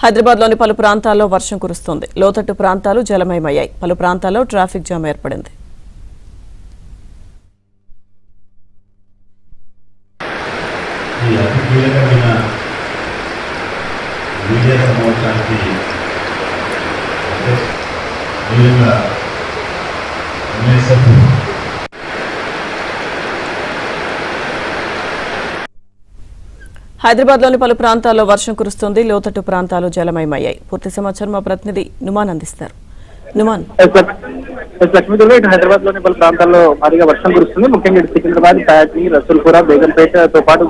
హైదరాబాద్లోని పలు ప్రాంతాల్లో వర్షం కురుస్తోంది. లోతట్టు ప్రాంతాలు జలమయమయ్యాయి. పలు ప్రాంతాల్లో ట్రాఫిక్ జామ్ ఏర్పడింది. హైదరాబాద్లోని పలు ప్రాంతాల్లో వర్షం కురుస్తోంది. లోతట్టు ప్రాంతాలు జలమయమయ్యాయి. పూర్తి సమాచారం మా ప్రతినిధి నుమాన్ అందిస్తారు. నుమాన్, హైదరాబాద్ లోని పలు ప్రాంతాల్లో భారీగా వర్షం కురుస్తుంది. ముఖ్యంగా సికింద్రాబాద్, ప్యాట్ని, రసూల్పుర, బేగంపేటతో పాటు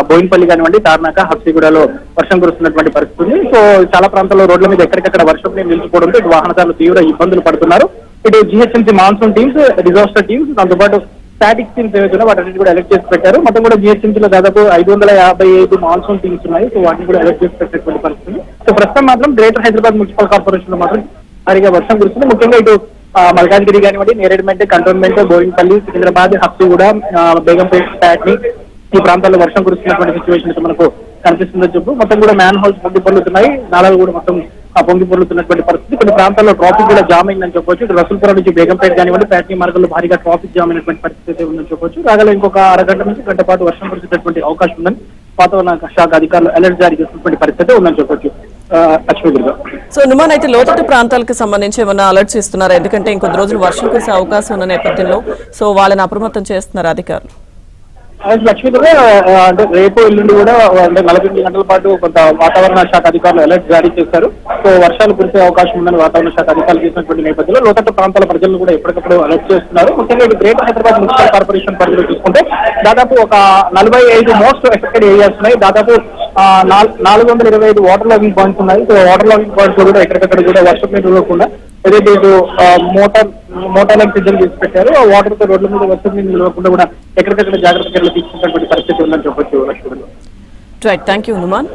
బోయిన్పల్లి కానివ్వండి, తార్నాక, హబ్సిగూడలో వర్షం కురుస్తున్నటువంటి పరిస్థితి. సో చాలా ప్రాంతాల్లో రోడ్ల మీద ఎక్కడికక్కడ వర్షం నిలిచిపోవడంతో ఇటు వాహనదారులు తీవ్ర ఇబ్బందులు పడుతున్నారు. ఇటు GHMC monsoon teams, disaster teams, దాంతోపాటు స్టాటిక్ టీమ్స్ ఏవైతే వాటిని కూడా ఎలక్ట్ చేసి పెట్టారు. మొత్తం కూడా జిహెచ్ఎంసీలో దాదాపు 555 మాన్సూన్ టీమ్స్ ఉన్నాయి. సో వాటిని కూడా ఎలక్ట్ చేసి పెట్టినటువంటి పరిస్థితి. సో ప్రస్తుతం మాత్రం గ్రేటర్ హైదరాబాద్ మున్సిపల్ కార్పొరేషన్ లో మాత్రం భారీగా వర్షం కురుస్తుంది. ముఖ్యంగా ఇటు మల్కాజ్గిరి కానివ్వండి, నేరేడ్మెంట్, కంటోన్మెంట్, బోయిన్పల్లి, సికింద్రాబాద్, హబ్సిగూడ, బేగంపేట, ప్యాట్ని ఈ ప్రాంతాల్లో వర్షం కురుస్తున్నటువంటి సిచ్యువేషన్ మనకు కనిపిస్తుందని చెప్పు. మొత్తం కూడా మ్యాన్ హౌస్ పొంగి పొర్లుతున్నాయి. నాలాలు కూడా మొత్తం పొంగి పొర్లుతున్నటువంటి పరిస్థితి. కొన్ని ప్రాంతాల్లో ట్రాఫిక్ కూడా జామ్ అయిందని చెప్పొచ్చు. ఇటు రసూల్పురం నుంచి బేగంపేట కానివ్వండి, ప్యాట్ని మార్గంలో భారీగా ట్రాఫిక్ జామ్ అయినటువంటి పరిస్థితి ఉందని చెప్పొచ్చు. రాగల ఇంకొక అరగంట నుంచి గంట పాటు వర్షం కురిసేటటువంటి అవకాశం ఉందని వాతావరణ శాఖ అధికారులు అలర్ట్ జారీ చేసినటువంటి పరిస్థితి ఉందని చెప్పొచ్చు. సో నుమాన్, అయితే లోతట్టు ప్రాంతాలకు సంబంధించి ఏమన్నా అలర్ట్స్ ఇస్తున్నారా? ఎందుకంటే ఇంకొద్ది రోజులు వర్షం కురిసే అవకాశం ఉన్న నేపథ్యంలో సో వాళ్ళని అప్రమత్తం చేస్తున్నారు అధికారులు. లక్ష్మీదుర్గ అంటే రేపు ఎల్లుండి కూడా అంటే 48 గంటల పాటు కొంత వాతావరణ శాఖ అధికారులు అలర్ట్ జారీ చేశారు. సో వర్షాలు కురిసే అవకాశం ఉందని వాతావరణ శాఖ అధికారులు చేసినటువంటి నేపథ్యంలో లోతట్టు ప్రాంతాల ప్రజలను కూడా ఎప్పటికప్పుడు అలర్ట్ చేస్తున్నారు. ముఖ్యంగా ఇటు గ్రేటర్ హైదరాబాద్ మున్సిపల్ కార్పొరేషన్ పరిధిలో చూసుకుంటే దాదాపు ఒక 45 మోస్ట్ ఎఫెక్టెడ్ ఏరియాస్ ఉన్నాయి. దాదాపు 425 వాటర్ లాగింగ్ పాయింట్స్ ఉన్నాయి. సో వాటర్ లాగింగ్ పాయింట్స్ కూడా ఎక్కడికక్కడ కూడా వర్షం మీద నిలవకుండా ఏదైతే ఇటు మోటార్లకు సిద్ధం చేసి పెట్టారు. ఆ వాటర్ తో రోడ్ల మీద వర్షం మీద నిలవకుండా కూడా ఎక్కడికక్కడ జాగ్రత్త చర్యలు తీసుకున్నటువంటి పరిస్థితి ఉందని చెప్పొచ్చు. Right, thank you Numan.